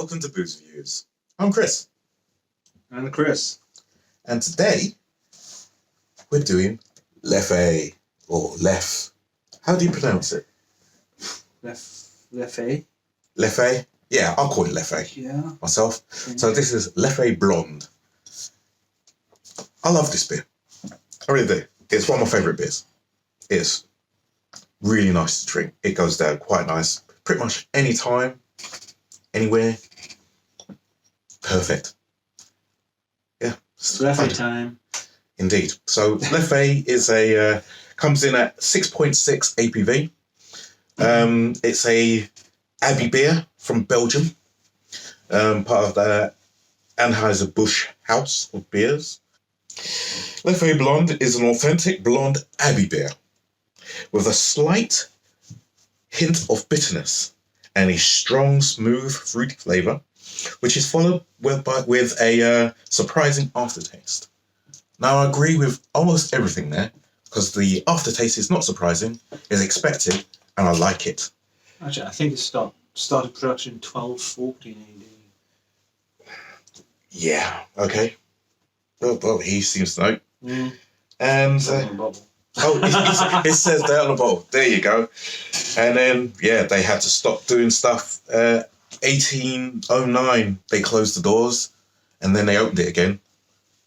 welcome to Booze Reviews. I'm Chris. And Chris. And today, we're doing Leffe, or Leffe. How do you pronounce it? Leffe? Leffe? Yeah, I'll call it Leffe. Yeah. Myself. Yeah. So this is Leffe Blond. I love this beer. I really do. It's one of my favourite beers. It's really nice to drink. It goes down quite nice. Pretty much any time, anywhere. Perfect. Yeah. Leffe time. Indeed. So Leffe is comes in at 6.6 ABV. It's a abbey beer from Belgium. Part of the Anheuser-Busch house of beers. Leffe Blond is an authentic blonde abbey beer with a slight hint of bitterness and a strong, smooth, fruity flavour, which is followed with a surprising aftertaste. Now, I agree with almost everything there, because the aftertaste is not surprising, it's expected, and I like it. Actually, I think it started production in 1214 AD. Yeah, okay. Well, he seems to know. Mm. And it says there on the bottle. There you go. And then, yeah, they had to stop doing stuff. 1809, they closed the doors, and then they opened it again.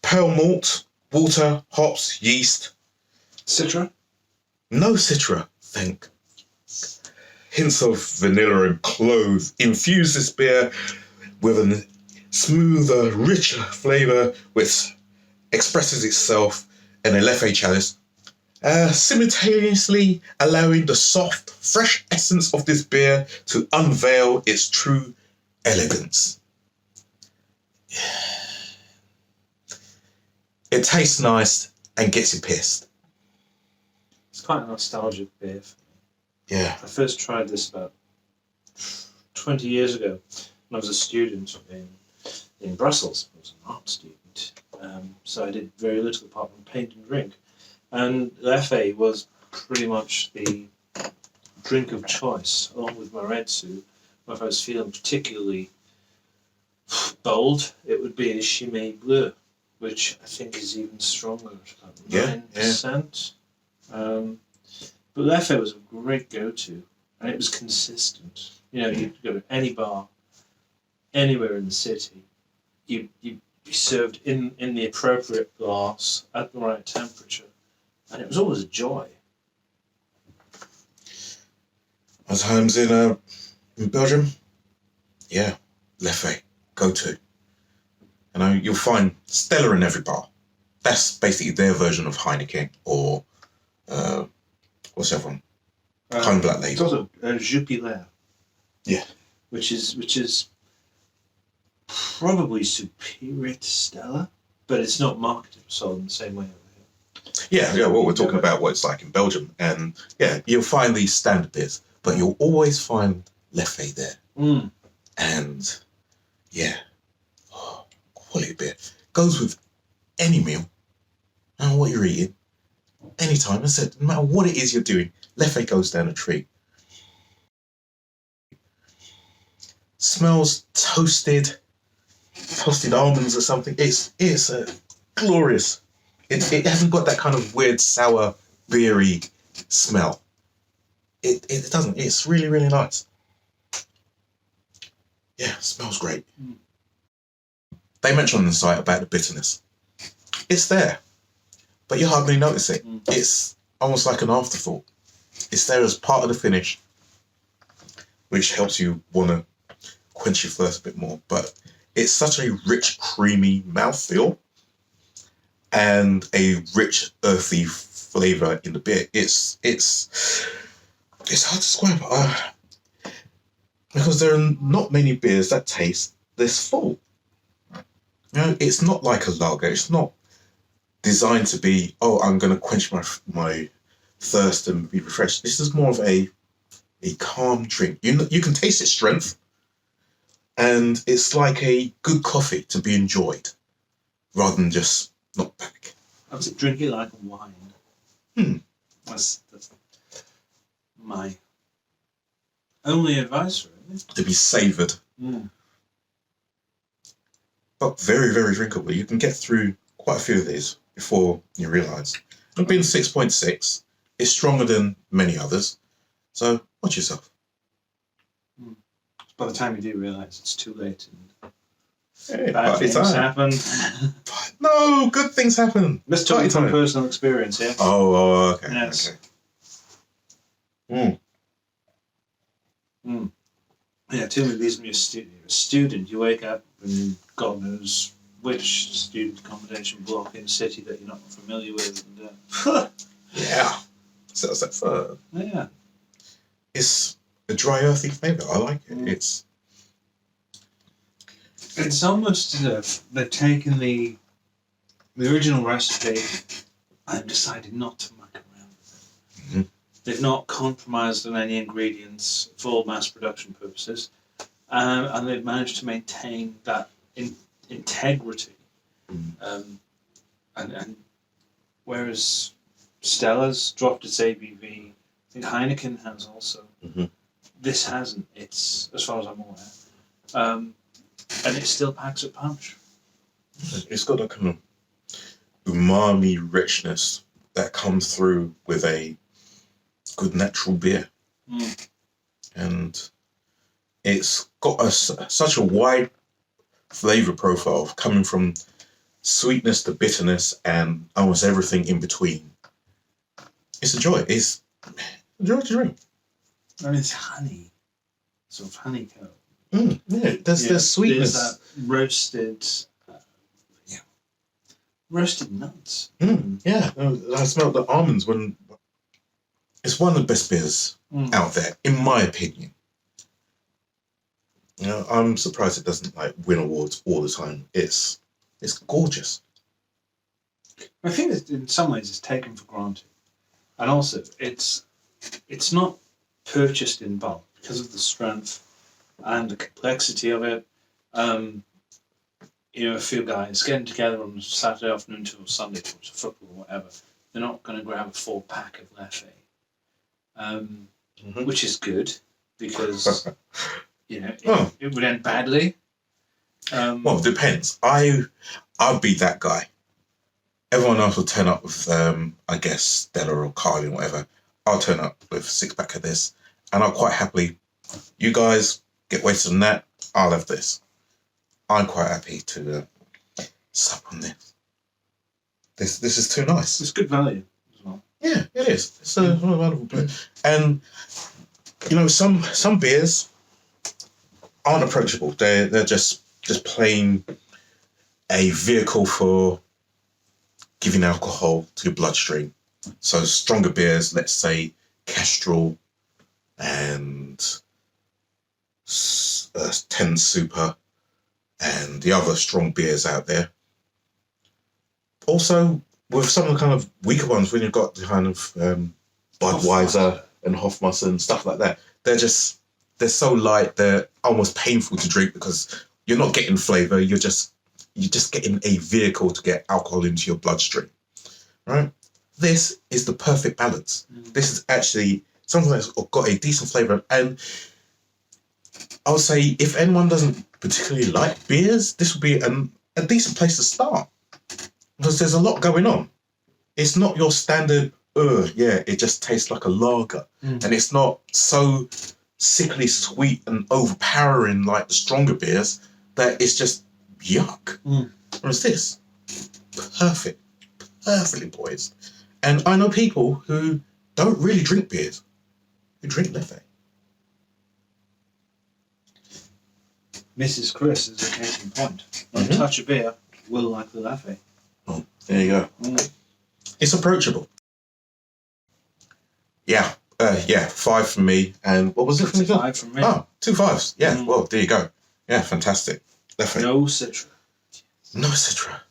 Pale malt, water, hops, yeast. Citra? No citra, thank. Hints of vanilla and clove infuse this beer with a smoother, richer flavour which expresses itself in a Leffe chalice, simultaneously allowing the soft, fresh essence of this beer to unveil its true elegance. It tastes nice and gets you pissed. It's quite a nostalgic beer for me. Yeah. I first tried this about 20 years ago when I was a student in Brussels. I was an art student. So I did very little apart from paint and drink. And Leffe was pretty much the drink of choice, along with my red soup. If I was feeling particularly bold, it would be a Chimay Bleu, which I think is even stronger, about 9%. But Leffe was a great go-to, and it was consistent. You know, you'd go to any bar, anywhere in the city, you'd be served in the appropriate glass at the right temperature, and it was always a joy. As homes in Belgium, yeah, Leffe, go-to. You know, you'll find Stella in every bar. That's basically their version of Heineken or what's the other one? Kind Black Label. It's also Jupiler. Yeah. Which is probably superior to Stella, but it's not marketed or sold in the same way over here. Yeah. Well, we're talking about what it's like in Belgium, and yeah, you'll find these standard beers, but you'll always find Leffe there. Mm. And yeah, quality beer goes with any meal, no matter what you're eating, anytime. I said, no matter what it is you're doing, Leffe goes down a treat. Smells toasted almonds or something. It's glorious. It hasn't got that kind of weird sour beery smell. It doesn't. It's really, really nice. Yeah, smells great. Mm. They mention on the site about the bitterness. It's there, but you hardly notice it. Mm. It's almost like an afterthought. It's there as part of the finish, which helps you want to quench your thirst a bit more. But it's such a rich, creamy mouthfeel and a rich, earthy flavour in the beer. It's hard to describe. Because there are not many beers that taste this full. You know, it's not like a lager. It's not designed to be, I'm going to quench my thirst and be refreshed. This is more of a calm drink. You can taste its strength, and it's like a good coffee to be enjoyed, rather than just knocked back. I would drink it like a wine. That's my only advice, really. To be savoured. Mm. but very, very drinkable. You can get through quite a few of these before you realise. And being 6.6, it's stronger than many others. So watch yourself. By the time you do realise, it's too late. And Hey, bad things happen. No, good things happen. Let's talk from personal experience, yeah? Oh, okay. Yes. Okay. Yeah, too many reasons you're a student. You wake up and God knows which student accommodation block in the city that you're not familiar with. And, Yeah. So that's that for. yeah. It's a dry, earthy flavour. I like it. It's almost as if they've taken the original recipe and decided not to muck around with it. They've not compromised on any ingredients for mass production purposes, and they've managed to maintain that integrity. And whereas Stella's dropped its ABV, I think Heineken has also. This hasn't. It's, as far as I'm aware. And it still packs a punch. It's got a kind of umami richness that comes through with a good natural beer. And it's got such a wide flavour profile, coming from sweetness to bitterness and almost everything in between. It's a joy. It's a joy to drink. And it's honey. Sort of honeycomb. Yeah, there's sweetness. There's that roasted nuts. Yeah, I smelled the almonds when. It's one of the best beers out there, in my opinion. You know, I'm surprised it doesn't win awards all the time. It's gorgeous. I think that in some ways it's taken for granted, and also it's not purchased in bulk because of the strength and the complexity of it. A few guys getting together on Saturday afternoon to Sunday to watch football or whatever, they're not going to grab a 4-pack of Leffe, which is good because it would end badly. Well, it depends. I'd be that guy. Everyone else will turn up with, I guess, Stella or Carly or whatever. I'll turn up with a 6-pack of this, and I'll quite happily. You guys get wasted on that. I'll have this. I'm quite happy to sup on this. This is too nice. It's good value as well. Yeah, it is. It's a wonderful beer. And some beers aren't approachable. They're just plain a vehicle for giving alcohol to your bloodstream. So stronger beers, let's say Kestrel and 10 Super and the other strong beers out there. Also, with some of the kind of weaker ones, when you've got the kind of Budweiser and Hofmeister and stuff like that, they're so light, they're almost painful to drink because you're not getting flavour, you're just getting a vehicle to get alcohol into your bloodstream, right? This is the perfect balance. This is actually something that's got a decent flavour, and I would say if anyone doesn't particularly like beers, this would be a decent place to start because there's a lot going on. It's not your standard, it just tastes like a lager, and it's not so sickly sweet and overpowering like the stronger beers that it's just yuck. Whereas this, perfectly poised. And I know people who don't really drink beers, who drink Leffe. Mrs. Chris is a case in point. One touch of beer will like the Leffe. Oh, there you go. It's approachable. Yeah, 5 from me. And what was it from me? 5 from me. Oh, 2 5s. Yeah, well, there you go. Yeah, fantastic. Leffe. No Citra. No Citra.